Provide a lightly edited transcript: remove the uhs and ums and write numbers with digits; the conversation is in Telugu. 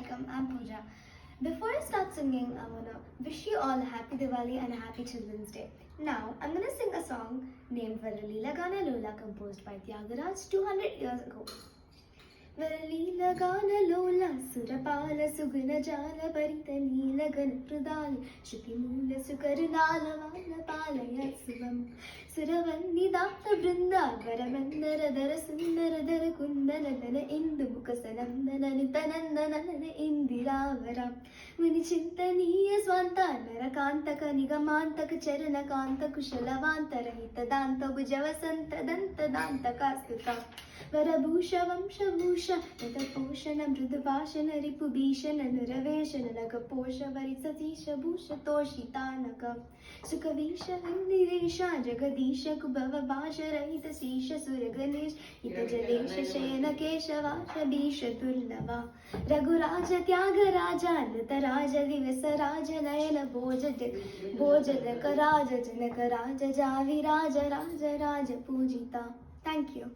welcome. I'm Pooja. Before I start singing, I wanna wish you all a happy Diwali and a happy Children's Day. Now, I'm gonna sing a song named Varalila Gana Lola, composed by Tyagaraj 200 years ago. వరలీల గానలోల సురపాల సుగుణ జాల భరిత నీల గణ ప్రదాల శృతి మూల సుకరుణాల వాల పాలయ శివం సురవన్ని దాప్త బృంద వరమందర ధర సుందర ధర కుందన ధన ఇందు ముఖ సనందన నితనందన ఇందిరావర ముని చింతనీయ స్వాంత నరకాంతక నిగమాంతక చరణ కాంత కుశలవాంతరహిత దాంత భుజ వసంత దంత దాంత కాస్తుత వరభూష వంశభూష నతపోషణ మృదుభాషణ రిపుభీషణ నురవేషణ నగపోష వరి సతీశ భూష తోషితానక సుఖవీష ఇందిరేష జగదీశ కుభవ భాష రహిత శీష సురగణేష్ హిత జలేష శయన కేశవాష భీష దుర్లభ రఘురాజ త్యాగరాజ నతరాజ దివస రాజ నయన భోజనక రాజ జనక రాజ జావిరాజ రాజ రాజ పూజిత. Thank you.